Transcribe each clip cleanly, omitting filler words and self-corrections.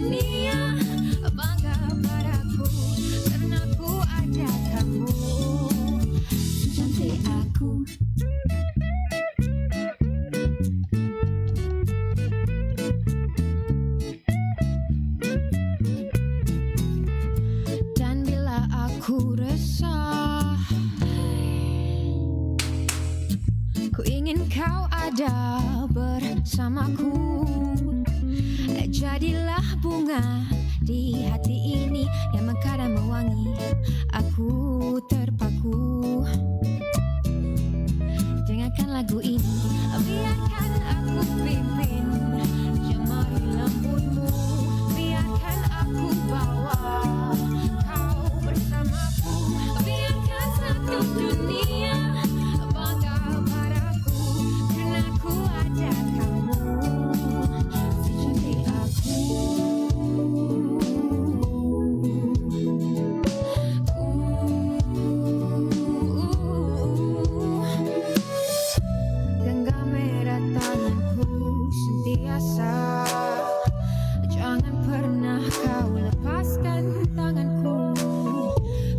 dunia, bangga padaku karena ku ada kamu. Secantik aku. Dan bila aku resah, ku ingin kau ada bersamaku. Jadilah bunga di hati ini yang mekar dan mewangi. Aku terpaku. Dengarkan lagu ini, biarkan aku pimpin jemari lembutmu. Biarkan aku bawa kau bersamaku. Biarkan satu dunia bangga padaku karena ku ada kamu. Secantik aku. Genggam erat tanganku sentiasa. Jangan pernah kau lepaskan tanganku.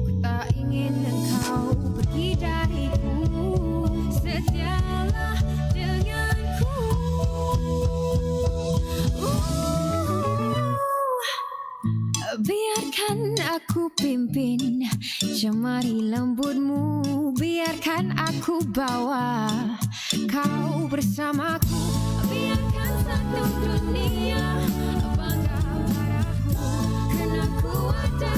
Ku tak ingin engkau pergi dariku. Setialah denganku. Biarkan aku pimpin jemari lembutmu. Biarkan aku bawa kau bersamaku. Biarkan satu dunia bangga padaku karena ku ada.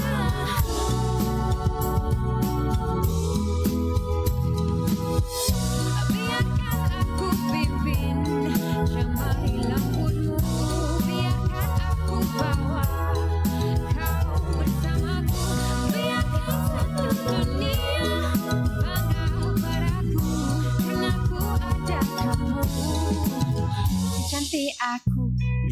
Biarkan aku pimpin jemari lembutmu. Biarkan aku bawa kau bersamaku. Biarkan satu dunia bangga padaku karena ku ada kamu. Secantik aku.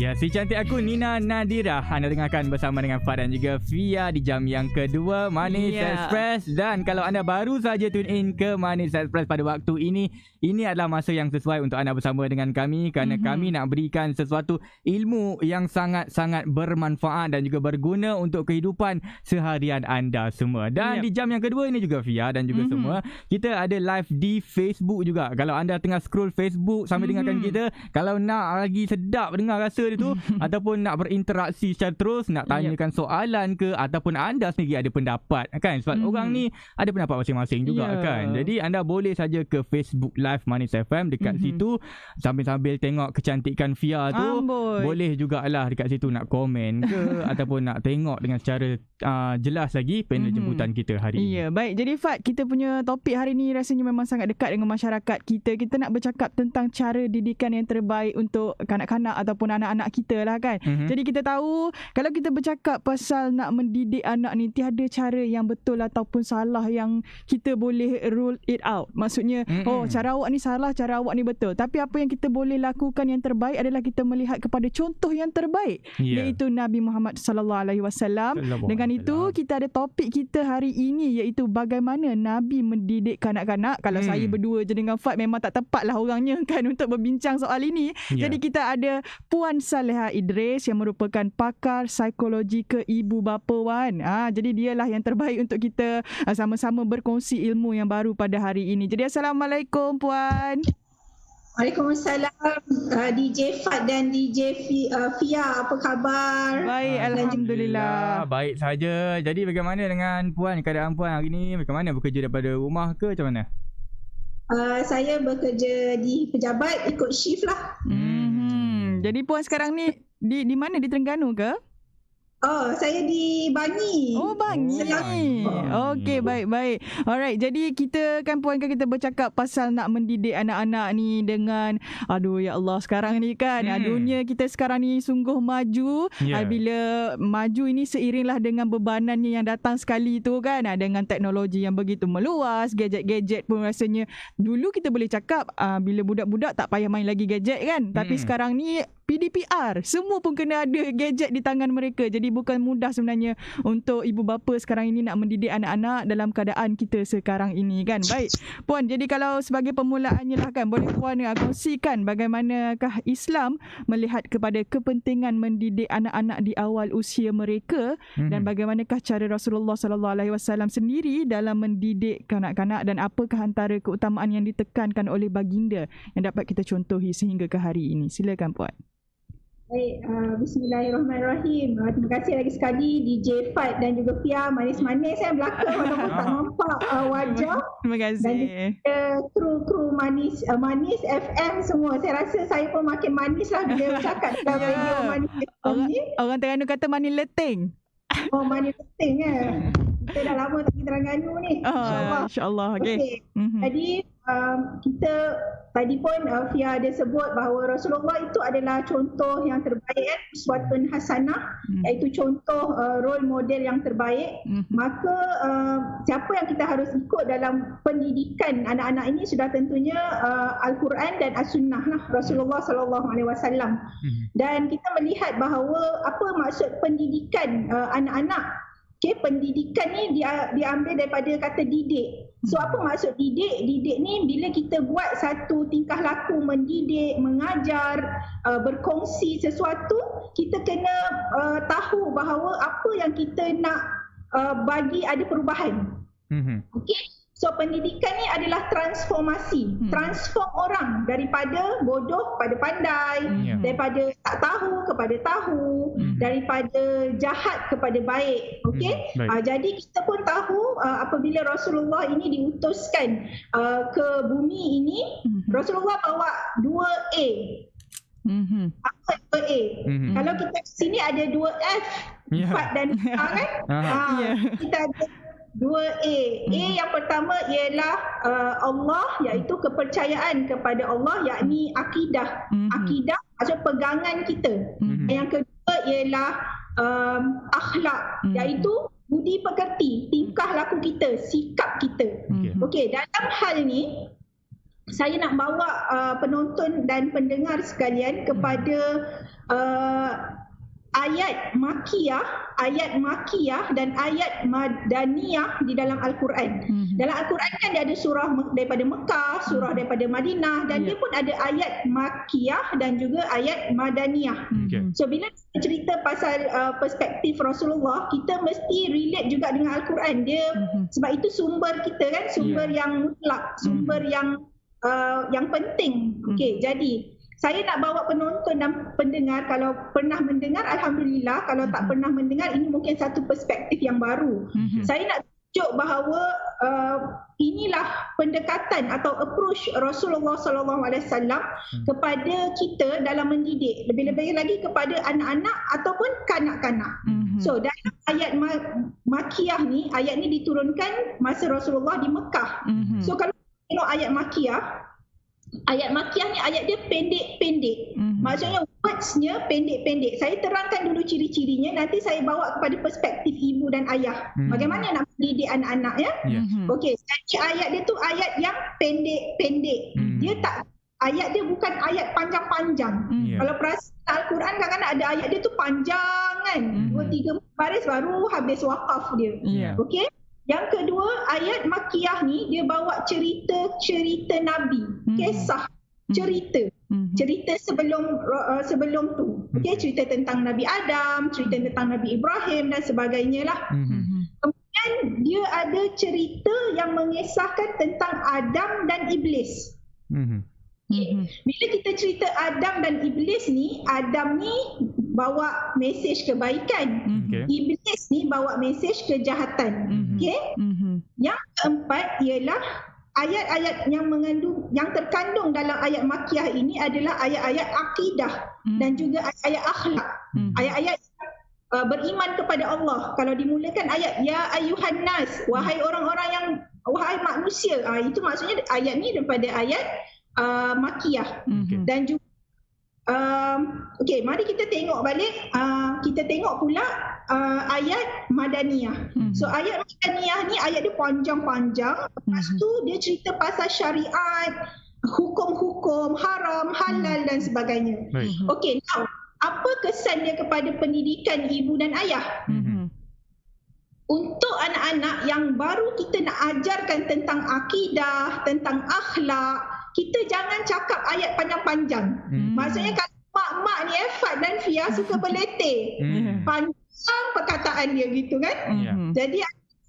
Ya, si cantik aku Nina Nadira. Anda dengarkan bersama dengan Fad dan juga Fia di jam yang kedua Manis Express. Dan kalau anda baru saja tune in ke Manis Express pada waktu ini adalah masa yang sesuai untuk anda bersama dengan kami, kerana kami nak berikan sesuatu ilmu yang sangat-sangat bermanfaat dan juga berguna untuk kehidupan seharian anda semua. Dan di jam yang kedua ini juga Fia dan juga semua, kita ada live di Facebook juga. Kalau anda tengah scroll Facebook sambil dengarkan kita, kalau nak lagi sedap dengar rasa dia tu ataupun nak berinteraksi secara terus, nak tanyakan soalan ke, ataupun anda sendiri ada pendapat kan, sebab orang ni ada pendapat masing-masing juga kan. Jadi anda boleh saja ke Facebook Live Manis FM dekat situ, sambil-sambil tengok kecantikan Fia tu. Boleh jugalah dekat situ nak komen ke ataupun nak tengok dengan secara jelas lagi panel jemputan kita hari ini. Ya, baik. Jadi Fad, kita punya topik hari ni rasanya memang sangat dekat dengan masyarakat kita. Kita nak bercakap tentang cara didikan yang terbaik untuk kanak-kanak ataupun anak-anak kita lah kan. Jadi kita tahu kalau kita bercakap pasal nak mendidik anak ni, tiada cara yang betul ataupun salah yang kita boleh rule it out. Maksudnya cara awak ni salah, cara awak ni betul. Tapi apa yang kita boleh lakukan yang terbaik adalah kita melihat kepada contoh yang terbaik, iaitu Nabi Muhammad sallallahu alaihi wasallam. Dengan itu kita ada topik kita hari ini, iaitu bagaimana Nabi mendidik kanak-kanak. Kalau saya berdua je dengan Fad memang tak tepat lah orangnya kan untuk berbincang soal ini. Jadi kita ada Puan Saleha Idris yang merupakan pakar psikologi ke ibu bapa Wan. Jadi dialah yang terbaik untuk kita sama-sama berkongsi ilmu yang baru pada hari ini. Jadi Assalamualaikum Puan. Waalaikumsalam DJ Fad dan DJ Fia, apa khabar? Baik, Alhamdulillah. Baik saja. Jadi bagaimana dengan Puan, keadaan Puan hari ni? Bagaimana, bekerja daripada rumah ke macam mana? Saya bekerja di pejabat, ikut shift lah. Jadi Puan sekarang ni di mana? Di Terengganu ke? Oh, saya di Bangi. Oh, Bangi. Okey, baik. Alright, jadi kita kan Puan, kan kita bercakap pasal nak mendidik anak-anak ni dengan, aduh ya Allah, sekarang ni kan dunia kita sekarang ni sungguh maju. Bila maju ini seiringlah dengan bebanannya yang datang sekali tu kan, dengan teknologi yang begitu meluas, gadget-gadget pun rasanya dulu kita boleh cakap bila budak-budak tak payah main lagi gadget kan. Tapi sekarang ni PDPR. Semua pun kena ada gadget di tangan mereka. Jadi bukan mudah sebenarnya untuk ibu bapa sekarang ini nak mendidik anak-anak dalam keadaan kita sekarang ini kan. Baik Puan, jadi kalau sebagai permulaannya lah kan, boleh Puan kongsikan bagaimanakah Islam melihat kepada kepentingan mendidik anak-anak di awal usia mereka dan bagaimanakah cara Rasulullah SAW sendiri dalam mendidik kanak-kanak dan apakah antara keutamaan yang ditekankan oleh baginda yang dapat kita contohi sehingga ke hari ini. Silakan Puan. Baik, bismillahirrahmanirrahim. Terima kasih lagi sekali DJ Fad dan juga Fia, manis-manis yang belakang walaupun tak nampak wajah. Terima kasih. Dan juga kru manis FM semua. Saya rasa saya pun makin manis lah bila bercakap dalam radio Manis FM ni. Orang Terengganu kata manis leting. Oh, manis leting kita dah lama tak pergi Terengganu ni. InsyaAllah. Okay. Jadi kita tadi pun Fia ada sebut bahawa Rasulullah itu adalah contoh yang terbaik, uswatun hasanah, iaitu contoh role model yang terbaik. Maka siapa yang kita harus ikut dalam pendidikan anak-anak ini sudah tentunya Al-Quran dan As-Sunnah lah, Rasulullah SAW. Dan kita melihat bahawa apa maksud pendidikan anak-anak. Okay, pendidikan ni diambil daripada kata didik. So apa maksud didik? Didik ni bila kita buat satu tingkah laku mendidik, mengajar, berkongsi sesuatu, kita kena tahu bahawa apa yang kita nak bagi ada perubahan. Okay? So pendidikan ni adalah transformasi, transform orang daripada bodoh kepada pandai, daripada tak tahu kepada tahu, daripada jahat kepada baik. Okey, jadi kita pun tahu apabila Rasulullah ini diutuskan ke bumi ini, Rasulullah bawa 2A. Apa 2A? Kalau kita sini ada 2F, Fat dan kan? Kita ada 2A. A yang pertama ialah Allah, iaitu kepercayaan kepada Allah, yakni akidah. Akidah maksud pegangan kita. Yang kedua ialah akhlak, iaitu budi pekerti, tingkah laku kita, sikap kita. Okey, dalam hal ni saya nak bawa penonton dan pendengar sekalian kepada ayat makiyah dan ayat madaniyah di dalam Al-Quran. Dalam Al-Quran kan dia ada surah daripada Mekah, surah daripada Madinah, dan dia pun ada ayat makiyah dan juga ayat madaniyah. So bila kita cerita pasal perspektif Rasulullah, kita mesti relate juga dengan Al-Quran. Dia sebab itu sumber kita kan, sumber yang mutlak, sumber yang penting. Okey, jadi saya nak bawa penonton dan pendengar, kalau pernah mendengar Alhamdulillah, kalau tak pernah mendengar ini mungkin satu perspektif yang baru. Saya nak tunjuk bahawa inilah pendekatan atau approach Rasulullah SAW kepada kita dalam mendidik, lebih-lebih lagi kepada anak-anak ataupun kanak-kanak. So dalam ayat makiyah ni, ayat ni diturunkan masa Rasulullah di Mekah. So kalau tengok ayat makiyah ni ayat dia pendek-pendek. Maksudnya words-nya pendek-pendek. Saya terangkan dulu ciri-cirinya, nanti saya bawa kepada perspektif ibu dan ayah. Bagaimana nak mendidik anak-anak ya? Okey, jadi ayat dia tu ayat yang pendek-pendek. Dia tak, ayat dia bukan ayat panjang-panjang. Kalau perasan Al-Quran kadang-kadang ada ayat dia tu panjang kan. 2-3 baris baru habis wakaf dia. Okey? Yang kedua, ayat makiyah ni dia bawa cerita Nabi, kisah, cerita sebelum tu. Okey, cerita tentang Nabi Adam, cerita tentang Nabi Ibrahim dan sebagainya lah. Kemudian dia ada cerita yang mengisahkan tentang Adam dan Iblis. Bila kita cerita Adam dan Iblis ni, Adam ni bawa mesej kebaikan, Iblis ni bawa mesej kejahatan. Okey? Yang keempat ialah ayat-ayat yang terkandung dalam ayat makiyah ini adalah ayat-ayat akidah dan juga ayat-ayat akhlak. Ayat-ayat beriman kepada Allah. Kalau dimulakan ayat ya ayyuhan nas, wahai orang-orang yang, wahai manusia, itu maksudnya ayat ni daripada ayat makiyah. Dan juga okey, mari kita tengok balik, kita tengok pula ayat madaniyah. So ayat madaniyah ni ayat dia panjang-panjang. Lepas tu dia cerita pasal syariat, hukum-hukum haram, halal dan sebagainya. Baik. Okey, now apa kesan dia kepada pendidikan ibu dan ayah? Untuk anak-anak yang baru kita nak ajarkan tentang akidah, tentang akhlak, kita jangan cakap ayat panjang-panjang. Maksudnya kalau mak-mak ni Fad dan Fia suka berletih. Panjang perkataan dia gitu kan. Jadi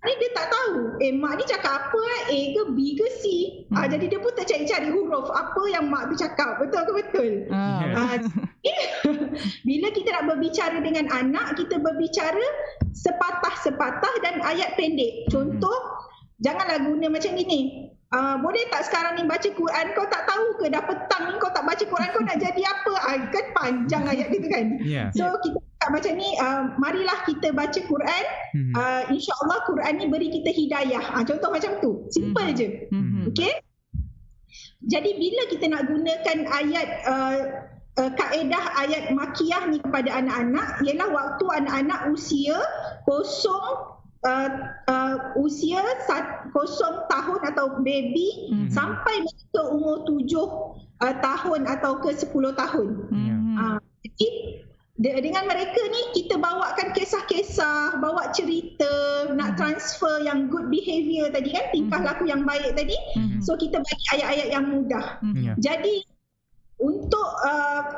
ni dia tak tahu mak ni cakap apa, A ke B ke C. Jadi dia pun tercari-cari huruf apa yang mak tu cakap. Betul ke betul? Bila kita nak berbicara dengan anak, kita berbicara sepatah-sepatah dan ayat pendek. Contoh, janganlah guna macam gini. Boleh tak sekarang ni baca Quran, kau tak tahu ke dah petang ni kau tak baca Quran, kau nak jadi apa? Kan panjang ayat gitu kan. So kita cakap macam ni, marilah kita baca Quran, insya-Allah Quran ni beri kita hidayah. Contoh macam tu, simple je. Okey. Jadi bila kita nak gunakan ayat kaedah ayat makiyah ni kepada anak-anak, ialah waktu anak-anak usia 0 tahun atau baby sampai mereka umur 7 tahun atau ke 10 tahun. Jadi dengan mereka ni kita bawakan kisah-kisah, bawa cerita, nak transfer yang good behaviour tadi kan, tingkah laku yang baik tadi. So kita bagi ayat-ayat yang mudah. Jadi untuk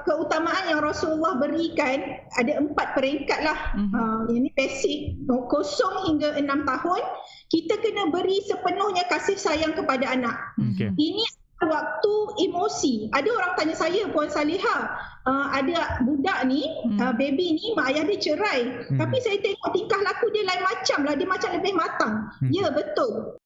keutamaan yang Rasulullah berikan ada 4 peringkat lah. Ini basic 0 hingga 6 tahun kita kena beri sepenuhnya kasih sayang kepada anak. Ini waktu emosi. Ada orang tanya saya, Puan Salihah, ada budak ni, baby ni mak ayah dia cerai, tapi saya tengok tingkah laku dia lain macam lah, dia macam lebih matang. Ya betul.